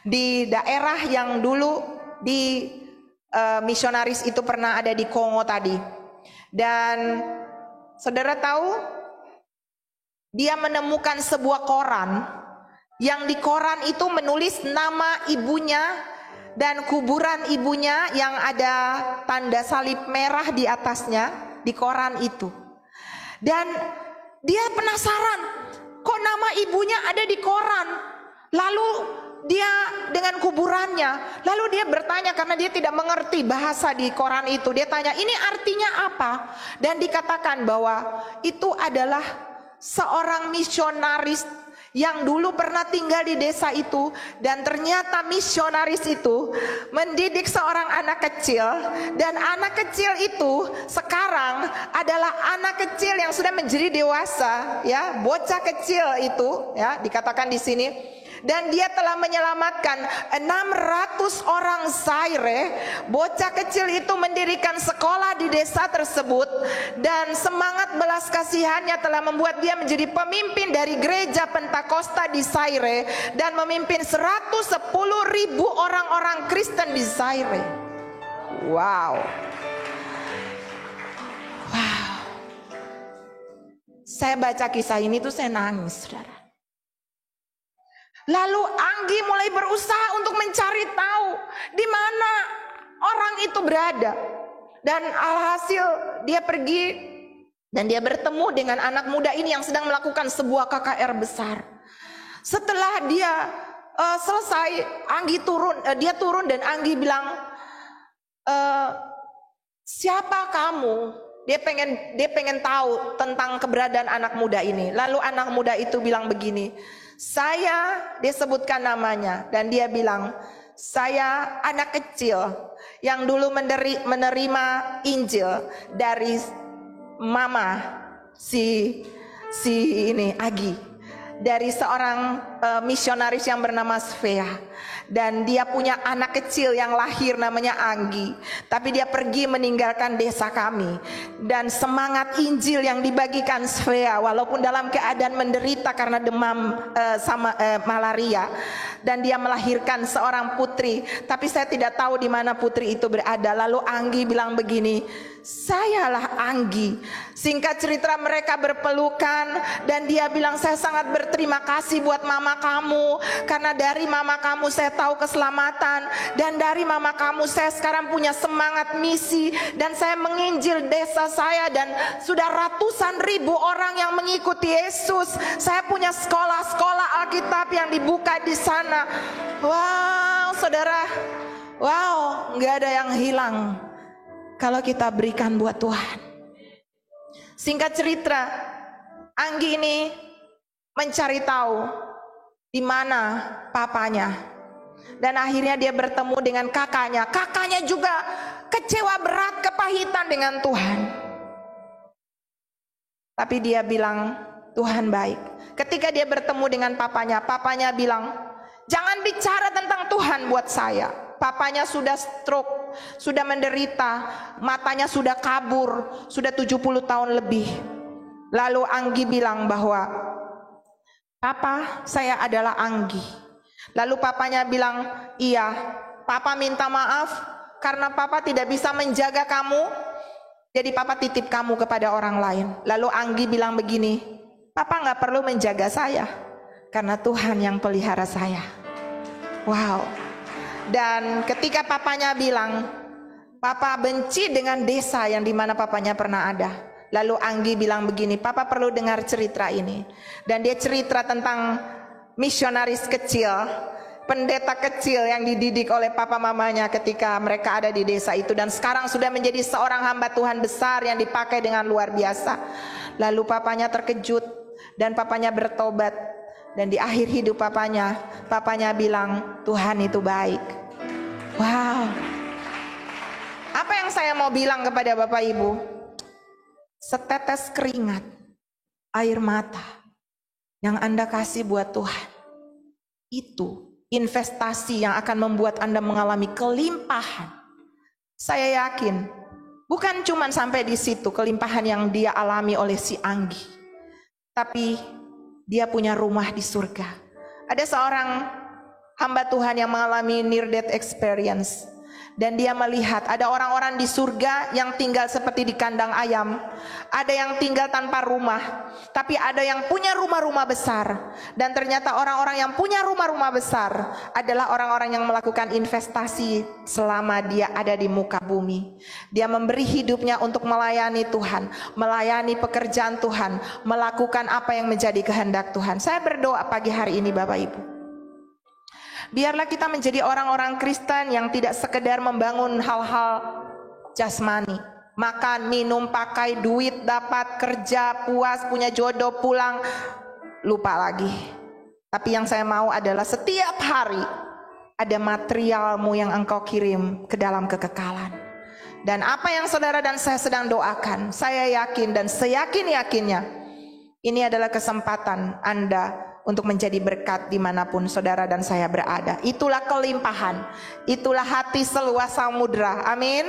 Di daerah yang dulu di misionaris itu pernah ada di Kongo tadi. Dan saudara tahu, dia menemukan sebuah koran, yang di koran itu menulis nama ibunya dan kuburan ibunya yang ada tanda salib merah di atasnya di koran itu. Dan dia penasaran, kok nama ibunya ada di koran, lalu dia dengan kuburannya. Lalu dia bertanya karena dia tidak mengerti bahasa di koran itu. Dia tanya, ini artinya apa? Dan dikatakan bahwa itu adalah seorang misionaris yang dulu pernah tinggal di desa itu, dan ternyata misionaris itu mendidik seorang anak kecil, dan anak kecil itu sekarang adalah anak kecil yang sudah menjadi dewasa, ya, bocah kecil itu, ya, dikatakan di sini. Dan dia telah menyelamatkan 600 orang Zaire. Bocah kecil itu mendirikan sekolah di desa tersebut, dan semangat belas kasihannya telah membuat dia menjadi pemimpin dari gereja Pentakosta di Zaire dan memimpin 110.000 orang-orang Kristen di Zaire. Wow. Wow. Saya baca kisah ini tuh saya nangis, saudara. Lalu Anggi mulai berusaha untuk mencari tahu di mana orang itu berada. Dan alhasil dia pergi dan dia bertemu dengan anak muda ini yang sedang melakukan sebuah KKR besar. Setelah dia selesai, dia turun dan Anggi bilang, siapa kamu? Dia pengen tahu tentang keberadaan anak muda ini. Lalu anak muda itu bilang begini, dia sebutkan namanya, dan dia bilang, saya anak kecil yang dulu menerima Injil dari mama si ini Agi, dari seorang misionaris yang bernama Svea. Dan dia punya anak kecil yang lahir namanya Anggi, tapi dia pergi meninggalkan desa kami. Dan semangat Injil yang dibagikan Svea, walaupun dalam keadaan menderita karena demam malaria, dan dia melahirkan seorang putri, tapi saya tidak tahu di mana putri itu berada. Lalu Anggi bilang begini, sayalah Anggi. Singkat cerita mereka berpelukan, dan dia bilang, saya sangat berterima kasih buat mama kamu, karena dari mama kamu saya tahu keselamatan, dan dari mama kamu saya sekarang punya semangat misi, dan saya menginjil desa saya, dan sudah ratusan ribu orang yang mengikuti Yesus. Saya punya sekolah-sekolah Alkitab yang dibuka di sana. Wow, saudara, wow, nggak ada yang hilang kalau kita berikan buat Tuhan. Singkat cerita, Anggi ini mencari tahu di mana papanya. Dan akhirnya dia bertemu dengan kakaknya. Kakaknya juga kecewa berat, kepahitan dengan Tuhan. Tapi dia bilang, Tuhan baik. Ketika dia bertemu dengan papanya bilang, jangan bicara tentang Tuhan buat saya. Papanya sudah stroke, sudah menderita, matanya sudah kabur, sudah 70 tahun lebih. Lalu Anggi bilang bahwa, Papa, saya adalah Anggi. Lalu papanya bilang, iya, Papa minta maaf karena Papa tidak bisa menjaga kamu, jadi Papa titip kamu kepada orang lain. Lalu Anggi bilang begini, Papa gak perlu menjaga saya, karena Tuhan yang pelihara saya. Wow. Dan ketika papanya bilang, Papa benci dengan desa yang dimana papanya pernah ada. Lalu Anggi bilang begini, Papa perlu dengar cerita ini. Dan dia cerita tentang misionaris kecil pendeta kecil yang dididik oleh papa mamanya ketika mereka ada di desa itu, dan sekarang sudah menjadi seorang hamba Tuhan besar yang dipakai dengan luar biasa. Lalu papanya terkejut dan papanya bertobat, dan di akhir hidup papanya bilang, Tuhan itu baik. Wow. Apa yang saya mau bilang kepada Bapak Ibu? Setetes keringat, air mata yang Anda kasih buat Tuhan, itu investasi yang akan membuat Anda mengalami kelimpahan. Saya yakin bukan cuma sampai di situ kelimpahan yang dia alami oleh si Anggi, tapi dia punya rumah di surga. Ada seorang hamba Tuhan yang mengalami near death experience, dan dia melihat ada orang-orang di surga yang tinggal seperti di kandang ayam, ada yang tinggal tanpa rumah, tapi ada yang punya rumah-rumah besar. Dan ternyata orang-orang yang punya rumah-rumah besar adalah orang-orang yang melakukan investasi selama dia ada di muka bumi. Dia memberi hidupnya untuk melayani Tuhan, melayani pekerjaan Tuhan, melakukan apa yang menjadi kehendak Tuhan. Saya berdoa pagi hari ini Bapak Ibu, biarlah kita menjadi orang-orang Kristen yang tidak sekedar membangun hal-hal jasmani, makan, minum, pakai, duit, dapat, kerja, puas, punya jodoh, pulang, lupa lagi. Tapi yang saya mau adalah setiap hari ada materialmu yang engkau kirim ke dalam kekekalan. Dan apa yang saudara dan saya sedang doakan, saya yakin dan seyakin-yakinnya, ini adalah kesempatan Anda untuk menjadi berkat dimanapun saudara dan saya berada. Itulah kelimpahan, itulah hati seluas samudra, amin.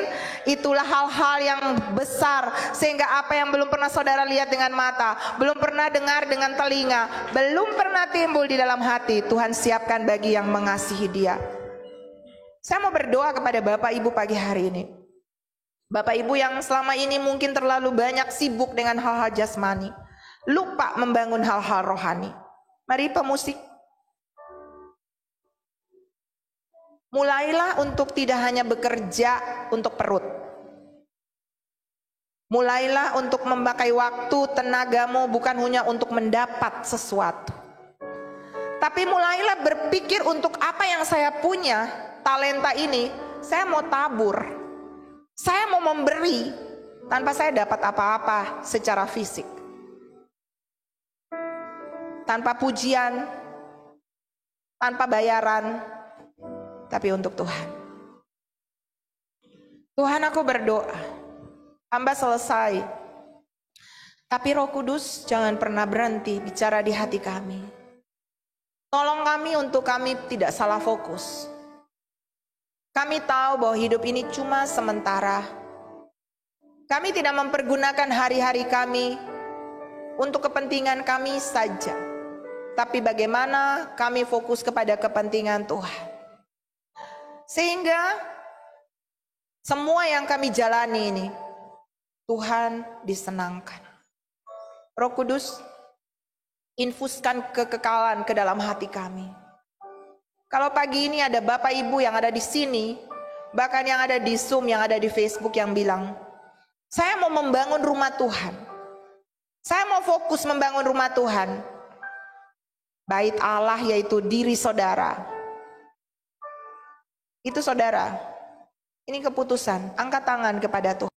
Itulah hal-hal yang besar, sehingga apa yang belum pernah saudara lihat dengan mata, belum pernah dengar dengan telinga, belum pernah timbul di dalam hati, Tuhan siapkan bagi yang mengasihi Dia. Saya mau berdoa kepada Bapak Ibu pagi hari ini. Bapak Ibu yang selama ini mungkin terlalu banyak sibuk dengan hal-hal jasmani, lupa membangun hal-hal rohani. Mari pemusik, mulailah untuk tidak hanya bekerja untuk perut. Mulailah untuk memakai waktu, tenagamu bukan hanya untuk mendapat sesuatu, tapi mulailah berpikir untuk apa yang saya punya, talenta ini, saya mau tabur, saya mau memberi tanpa saya dapat apa-apa secara fisik, tanpa pujian, tanpa bayaran, tapi untuk Tuhan. Tuhan, aku berdoa, hamba selesai, tapi Roh Kudus jangan pernah berhenti bicara di hati kami. Tolong kami untuk kami tidak salah fokus. Kami tahu bahwa hidup ini cuma sementara. Kami tidak mempergunakan hari-hari kami untuk kepentingan kami saja, tapi bagaimana kami fokus kepada kepentingan Tuhan, sehingga semua yang kami jalani ini Tuhan disenangkan. Roh Kudus, infuskan kekekalan ke dalam hati kami. Kalau pagi ini ada Bapak Ibu yang ada di sini, bahkan yang ada di Zoom, yang ada di Facebook yang bilang, saya mau membangun rumah Tuhan, saya mau fokus membangun rumah Tuhan, bait Allah yaitu diri saudara. Itu saudara, ini keputusan, angkat tangan kepada Tuhan.